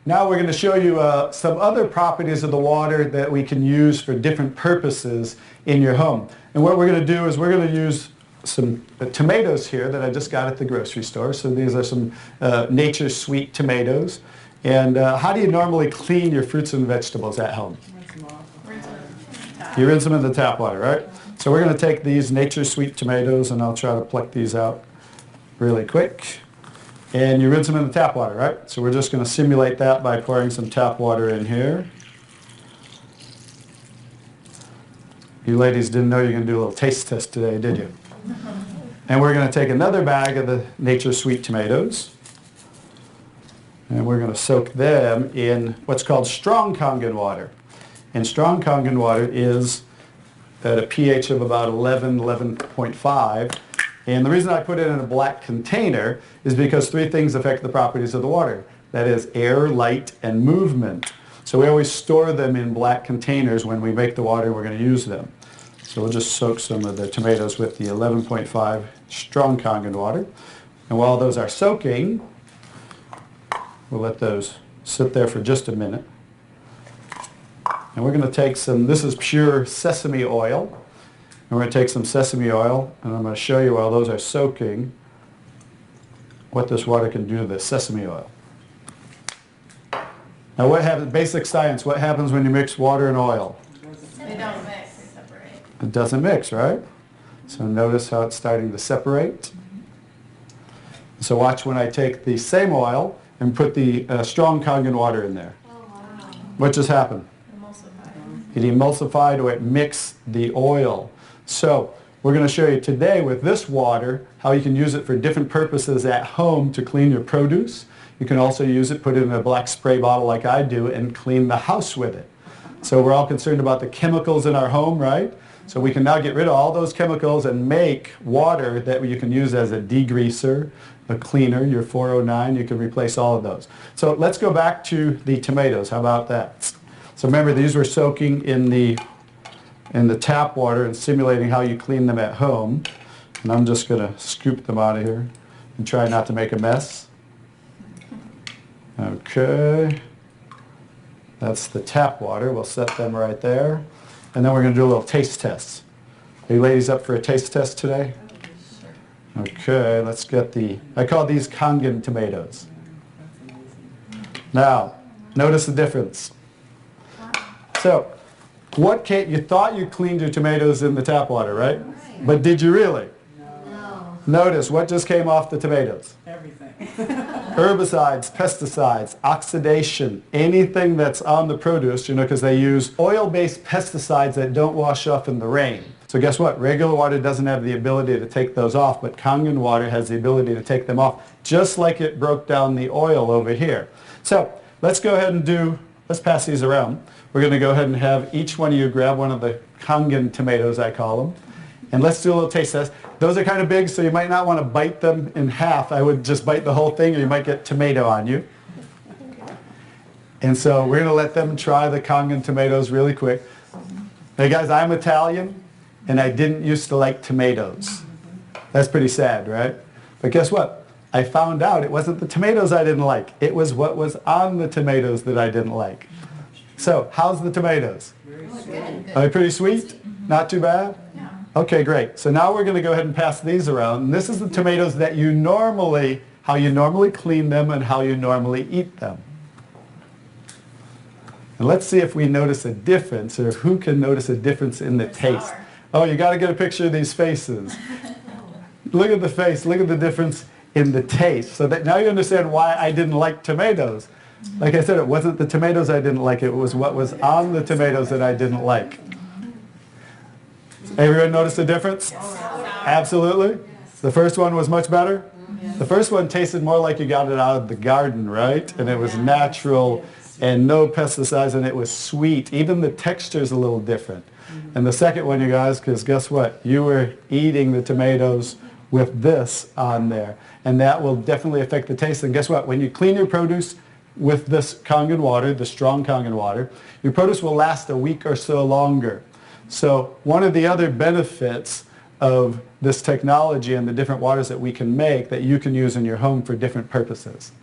Now we're going to show you some other properties of the water that we can use for different purposes in your home. And what we're going to do is we're going to use some tomatoes here that I just got at the grocery store. So these are some Nature's Sweet tomatoes. And how do you normally clean your fruits and vegetables at home? You rinse them in the tap water, right? So we're going to take these Nature's Sweet tomatoes, and I'll try to pluck these out really quick. And you rinse them in the tap water, right? So we're just going to simulate that by pouring some tap water in here. You ladies didn't know you were going to do a little taste test today, did you? And we're going to take another bag of the Nature's Sweet tomatoes, and we're going to soak them in what's called strong Kangen water. And strong Kangen water is at a pH of about 11, 11.5. And the reason I put it in a black container is because three things affect the properties of the water. That is air, light, and movement. So we always store them in black containers. When we make the water, we're going to use them. So we'll just soak some of the tomatoes with the 11.5 strong Kangen water. And while those are soaking, we'll let those sit there for just a minute. And we're going to take some, this is pure sesame oil. And we're going to take some sesame oil, and I'm going to show you while those are soaking what this water can do to the sesame oil. Now what happens, basic science, what happens when you mix water and oil? They don't mix, they separate. It doesn't mix, right? So notice how it's starting to separate. So watch when I take the same oil and put the strong Kangen water in there. Oh, wow. What just happened? Emulsified. It emulsified, or it mixed the oil. So we're going to show you today with this water how you can use it for different purposes at home to clean your produce. You can also use it, put it in a black spray bottle like I do, and clean the house with it. So we're all concerned about the chemicals in our home, right? So we can now get rid of all those chemicals and make water that you can use as a degreaser, a cleaner, your 409. You can replace all of those. So let's go back to the tomatoes. How about that? So remember, these were soaking in the tap water and simulating how you clean them at home. And I'm just going to scoop them out of here and try not to make a mess. Okay. That's the tap water. We'll set them right there. And then we're going to do a little taste test. Are you ladies up for a taste test today? Okay, let's get I call these Kangen tomatoes. Now, notice the difference. So, you thought you cleaned your tomatoes in the tap water, right? But did you really? No. Notice what just came off the tomatoes. Everything. Herbicides, pesticides, oxidation, anything that's on the produce, because they use oil-based pesticides that don't wash off in the rain. So guess what? Regular water doesn't have the ability to take those off, but Kangen water has the ability to take them off, just like it broke down the oil over here. So let's go ahead and let's pass these around. We're going to go ahead and have each one of you grab one of the Kangen tomatoes, I call them. And let's do a little taste test. Those are kind of big, so you might not want to bite them in half. I would just bite the whole thing, or you might get tomato on you. And so we're going to let them try the Kangen tomatoes really quick. Hey guys, I'm Italian, and I didn't used to like tomatoes. That's pretty sad, right? But guess what? I found out it wasn't the tomatoes I didn't like. It was what was on the tomatoes that I didn't like. So, how's the tomatoes? Good. Are they pretty sweet? Not too bad? Yeah. Okay, great. So now we're going to go ahead and pass these around. And this is the tomatoes that how you normally clean them and how you normally eat them. And let's see if we notice a difference, or who can notice a difference in the taste. Sour. Oh, you got to get a picture of these faces. Look at the face. Look at the difference in the taste. So that now you understand why I didn't like tomatoes. Like I said, it wasn't the tomatoes I didn't like. It was what was on the tomatoes that I didn't like. Everyone notice the difference? Absolutely. The first one was much better. The first one tasted more like you got it out of the garden, right? And it was natural and no pesticides, and it was sweet. Even the texture is a little different. And the second one, you guys, because guess what? You were eating the tomatoes with this on there. And that will definitely affect the taste. And guess what? When you clean your produce with this Kangen water, the strong Kangen water, your produce will last a week or so longer. So one of the other benefits of this technology and the different waters that we can make that you can use in your home for different purposes.